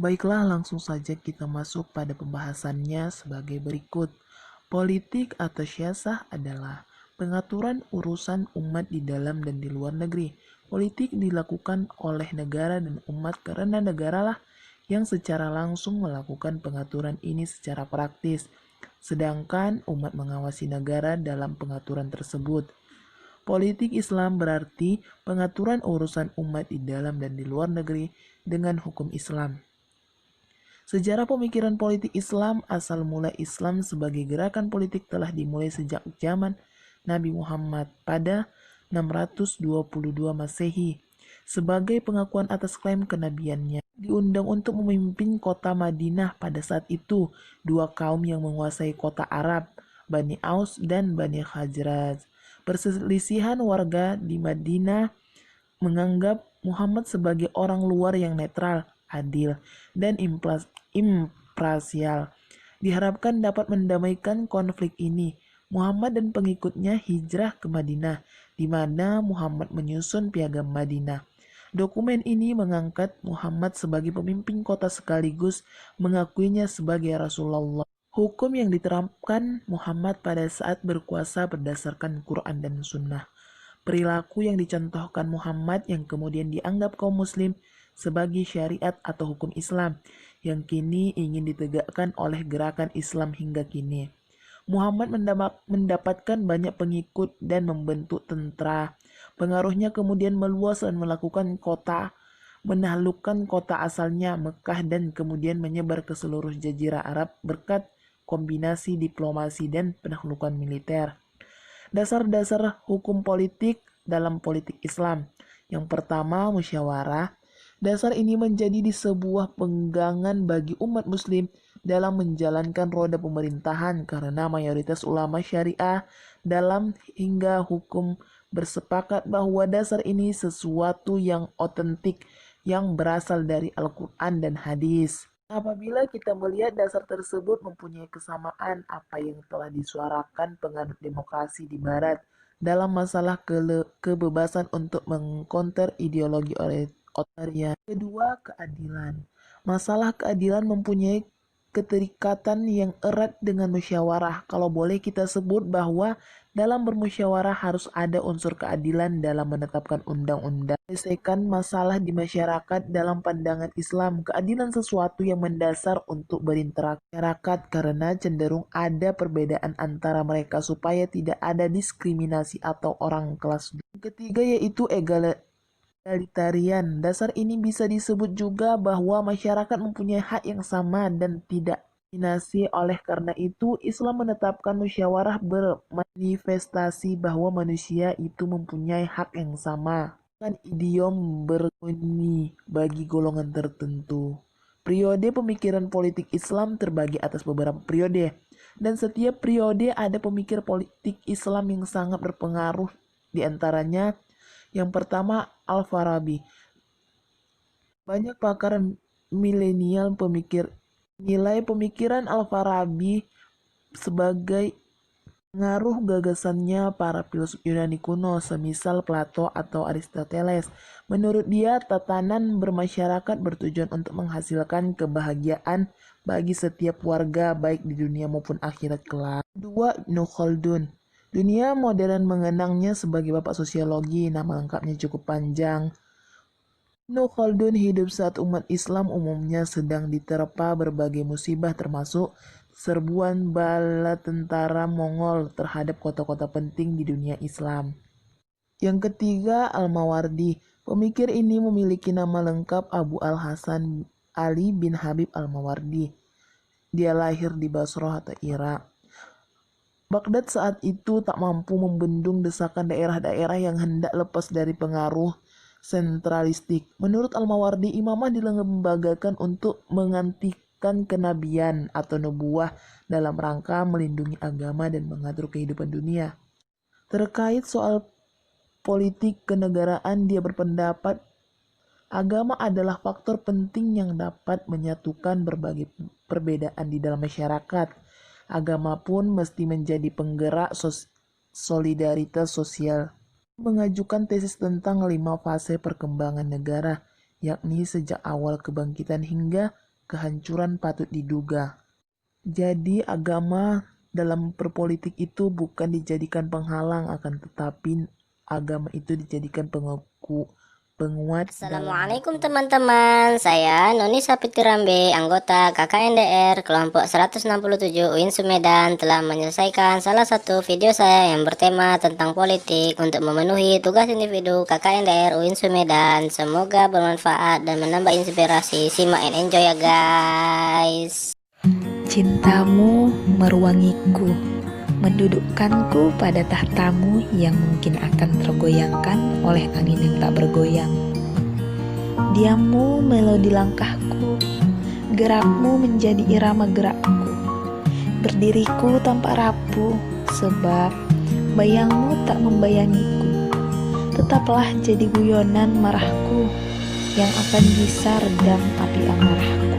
Baiklah, langsung saja kita masuk pada pembahasannya sebagai berikut. Politik atau siasah adalah pengaturan urusan umat di dalam dan di luar negeri. Politik dilakukan oleh negara dan umat karena negaralah yang secara langsung melakukan pengaturan ini secara praktis, sedangkan umat mengawasi negara dalam pengaturan tersebut. Politik Islam berarti pengaturan urusan umat di dalam dan di luar negeri dengan hukum Islam. Sejarah pemikiran politik Islam, asal mula Islam sebagai gerakan politik telah dimulai sejak zaman Nabi Muhammad pada 622 Masehi. Sebagai pengakuan atas klaim kenabiannya, diundang untuk memimpin kota Madinah pada saat itu, dua kaum yang menguasai kota Arab, Bani Aus dan Bani Khazraj. Perselisihan warga di Madinah menganggap Muhammad sebagai orang luar yang netral, adil, dan imparsial. Diharapkan dapat mendamaikan konflik ini. Muhammad dan pengikutnya hijrah ke Madinah, di mana Muhammad menyusun piagam Madinah. Dokumen ini mengangkat Muhammad sebagai pemimpin kota sekaligus mengakuinya sebagai Rasulullah. Hukum yang diterapkan Muhammad pada saat berkuasa berdasarkan Quran dan Sunnah. Perilaku yang dicontohkan Muhammad yang kemudian dianggap kaum muslim sebagai syariat atau hukum Islam yang kini ingin ditegakkan oleh gerakan Islam hingga kini. Muhammad mendapatkan banyak pengikut dan membentuk tentara. Pengaruhnya kemudian meluas dan menaklukkan kota asalnya Mekah dan kemudian menyebar ke seluruh jazirah Arab berkat kombinasi diplomasi dan penaklukan militer. Dasar-dasar hukum politik dalam politik Islam. Yang pertama, musyawarah. Dasar ini menjadi di sebuah pegangan bagi umat muslim dalam menjalankan roda pemerintahan karena mayoritas ulama syariah dalam hingga hukum bersepakat bahwa dasar ini sesuatu yang otentik yang berasal dari Al-Quran dan hadis. Apabila kita melihat dasar tersebut mempunyai kesamaan apa yang telah disuarakan penganut demokrasi di Barat dalam masalah kebebasan untuk mengkonter ideologi otoritarian. Kedua, keadilan. Masalah keadilan mempunyai keterikatan yang erat dengan musyawarah. Kalau boleh kita sebut bahwa dalam bermusyawarah harus ada unsur keadilan dalam menetapkan undang-undang. Menyelesaikan masalah di masyarakat dalam pandangan Islam, keadilan sesuatu yang mendasar untuk berinteraksi masyarakat karena cenderung ada perbedaan antara mereka supaya tidak ada diskriminasi atau orang kelas. Ketiga yaitu egalitarian. Dasar ini bisa disebut juga bahwa masyarakat mempunyai hak yang sama dan tidak diskriminasi. Oleh karena itu, Islam menetapkan musyawarah bermanifestasi bahwa manusia itu mempunyai hak yang sama. Bukan idiom berguni bagi golongan tertentu. Periode pemikiran politik Islam terbagi atas beberapa periode. Dan setiap periode ada pemikir politik Islam yang sangat berpengaruh. Di antaranya, yang pertama, Al-Farabi. Banyak pakar milenial nilai pemikiran Al-Farabi sebagai pengaruh gagasannya para filsuf Yunani kuno, semisal Plato atau Aristoteles. Menurut dia, tatanan bermasyarakat bertujuan untuk menghasilkan kebahagiaan bagi setiap warga, baik di dunia maupun akhirat kelak. Kedua, Ibn Khaldun. Dunia modern mengenangnya sebagai bapak sosiologi, nama lengkapnya cukup panjang. Ibnu Khaldun hidup saat umat Islam umumnya sedang diterpa berbagai musibah termasuk serbuan bala tentara Mongol terhadap kota-kota penting di dunia Islam. Yang ketiga, Al-Mawardi. Pemikir ini memiliki nama lengkap Abu Al-Hasan Ali bin Habib Al-Mawardi. Dia lahir di Basrah atau Irak. Baghdad saat itu tak mampu membendung desakan daerah-daerah yang hendak lepas dari pengaruh sentralistik. Menurut Al-Mawardi, imamah dilembagakan untuk menggantikan kenabian atau nubuah dalam rangka melindungi agama dan mengatur kehidupan dunia. Terkait soal politik kenegaraan, dia berpendapat agama adalah faktor penting yang dapat menyatukan berbagai perbedaan di dalam masyarakat. Agama pun mesti menjadi penggerak solidaritas sosial. Mengajukan tesis tentang 5 fase perkembangan negara, yakni sejak awal kebangkitan hingga kehancuran patut diduga. Jadi agama dalam berpolitik itu bukan dijadikan penghalang, akan tetapi agama itu dijadikan penguat. Assalamualaikum teman-teman, saya Noni Sapitirambe, anggota KKNDR kelompok 167 UIN Sumedang telah menyelesaikan salah satu video saya yang bertema tentang politik untuk memenuhi tugas individu KKNDR UIN Sumedang. Semoga bermanfaat dan menambah inspirasi. Simak and enjoy ya guys. Cintamu meruangiku, mendudukkanku pada tahtamu yang mungkin akan tergoyangkan oleh angin yang tak bergoyang. Diammu melodi langkahku, gerakmu menjadi irama gerakku. Berdiriku tanpa rapuh, sebab bayangmu tak membayangiku. Tetaplah jadi guyonan marahku, yang akan bisa redam api amarahku.